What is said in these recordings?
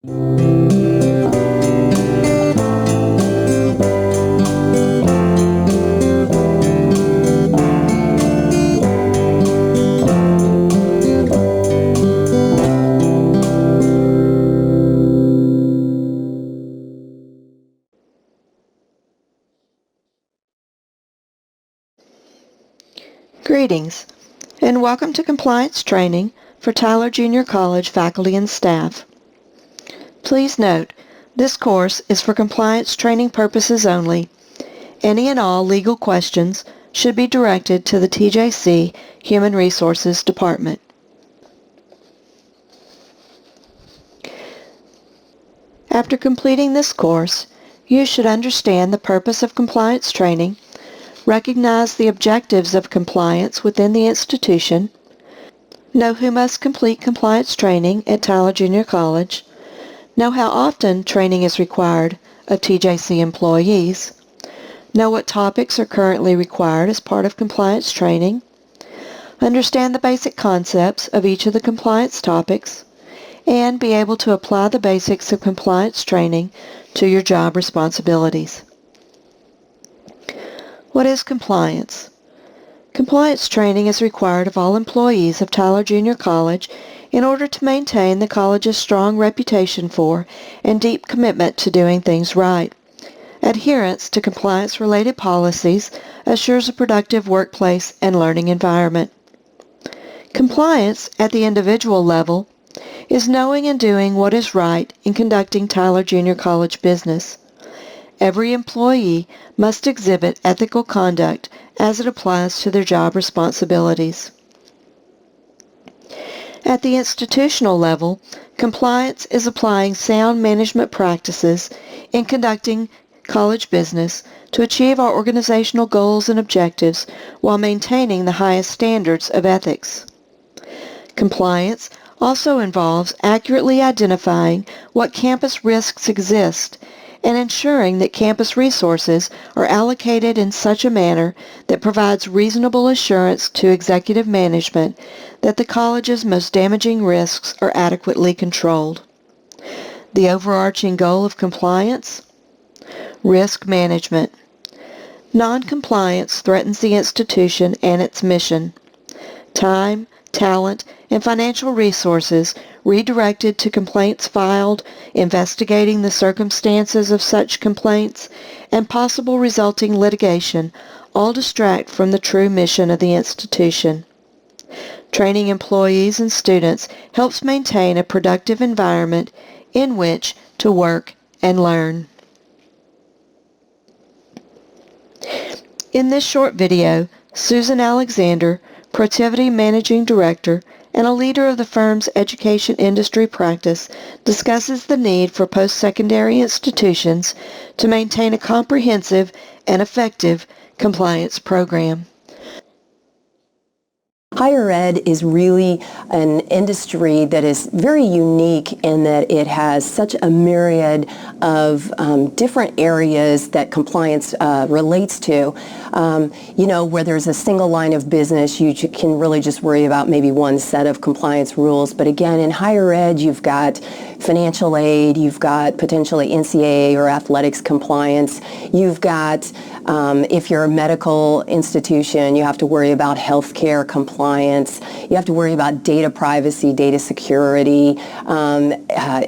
Greetings, and welcome to compliance training for Tyler Junior College faculty and staff. Please note, this course is for compliance training purposes only. Any and all legal questions should be directed to the TJC Human Resources Department. After completing this course, you should understand the purpose of compliance training, recognize the objectives of compliance within the institution, know who must complete compliance training at Tyler Junior College, know how often training is required of TJC employees, know what topics are currently required as part of compliance training, understand the basic concepts of each of the compliance topics, and be able to apply the basics of compliance training to your job responsibilities. What is compliance? Compliance training is required of all employees of Tyler Junior College in order to maintain the college's strong reputation for and deep commitment to doing things right. Adherence to compliance-related policies assures a productive workplace and learning environment. Compliance at the individual level is knowing and doing what is right in conducting Tyler Junior College business. Every employee must exhibit ethical conduct as it applies to their job responsibilities. At the institutional level, compliance is applying sound management practices in conducting college business to achieve our organizational goals and objectives while maintaining the highest standards of ethics. Compliance also involves accurately identifying what campus risks exist and ensuring that campus resources are allocated in such a manner that provides reasonable assurance to executive management that the college's most damaging risks are adequately controlled. The overarching goal of compliance? Risk management. Non-compliance threatens the institution and its mission. Time, talent, and financial resources redirected to complaints filed, investigating the circumstances of such complaints, and possible resulting litigation all distract from the true mission of the institution. Training employees and students helps maintain a productive environment in which to work and learn. In this short video, Susan Alexander, Protiviti Managing Director and a leader of the firm's education industry practice, discusses the need for post-secondary institutions to maintain a comprehensive and effective compliance program. Higher ed is really an industry that is very unique in that it has such a myriad of different areas that compliance relates to. Where there's a single line of business, you can really just worry about maybe one set of compliance rules. But again, in higher ed, you've got financial aid, you've got potentially NCAA or athletics compliance, you've got, if you're a medical institution, you have to worry about healthcare compliance, you have to worry about data privacy, data security,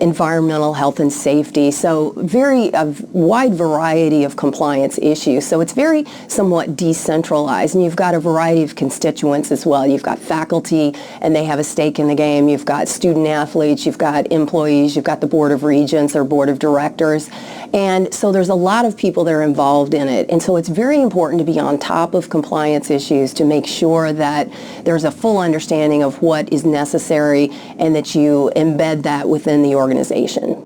environmental health and safety. So a wide variety of compliance issues. So it's very somewhat decentralized, and you've got a variety of constituents as well. You've got faculty, and they have a stake in the game. You've got student athletes, you've got employees, you've got the Board of Regents or Board of Directors. And so there's a lot of people that are involved in it. And so it's very important to be on top of compliance issues to make sure that there's a full understanding of what is necessary and that you embed that within the organization.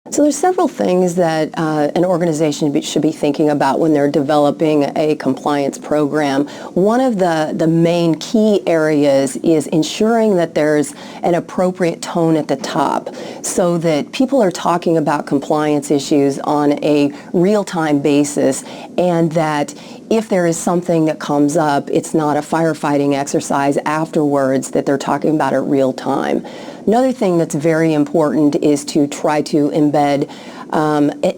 So there's several things that an organization should be thinking about when they're developing a compliance program. One of the main key areas is ensuring that there's an appropriate tone at the top so that people are talking about compliance issues on a real-time basis, and that if there is something that comes up, it's not a firefighting exercise afterwards, that they're talking about it real time. Another thing that's very important is to try to embed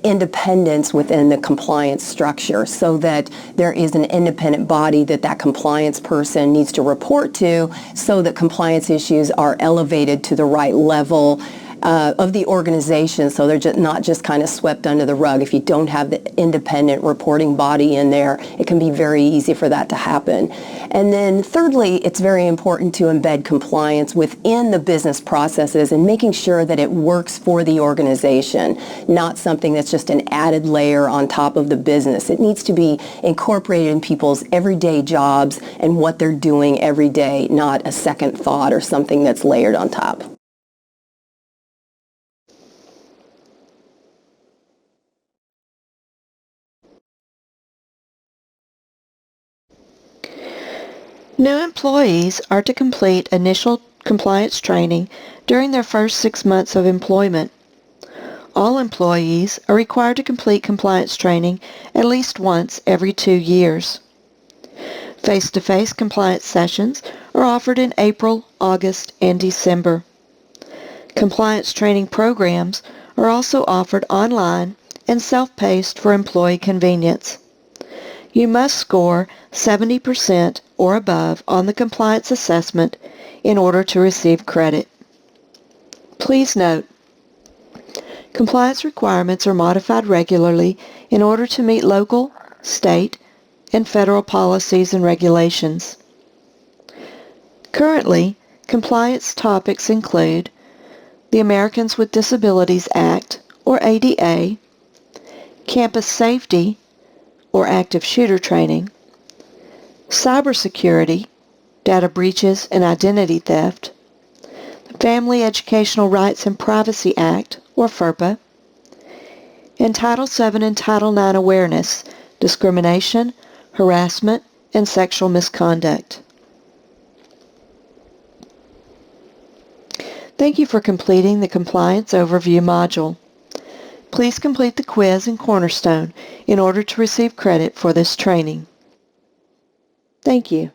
independence within the compliance structure so that there is an independent body that compliance person needs to report to so that compliance issues are elevated to the right level of the organization, so they're not just kind of swept under the rug. If you don't have the independent reporting body in there, it can be very easy for that to happen. And then thirdly, it's very important to embed compliance within the business processes and making sure that it works for the organization, not something that's just an added layer on top of the business. It needs to be incorporated in people's everyday jobs and what they're doing every day, not a second thought or something that's layered on top. New employees are to complete initial compliance training during their first 6 months of employment. All employees are required to complete compliance training at least once every 2 years. Face-to-face compliance sessions are offered in April, August, and December. Compliance training programs are also offered online and self-paced for employee convenience. You must score 70% or above on the compliance assessment in order to receive credit. Please note, compliance requirements are modified regularly in order to meet local, state, and federal policies and regulations. Currently, compliance topics include the Americans with Disabilities Act, or ADA, campus safety, or active shooter training, cybersecurity, data breaches and identity theft, the Family Educational Rights and Privacy Act, or FERPA, and Title VII and Title IX awareness, discrimination, harassment, and sexual misconduct. Thank you for completing the Compliance Overview module. Please complete the quiz and Cornerstone in order to receive credit for this training. Thank you.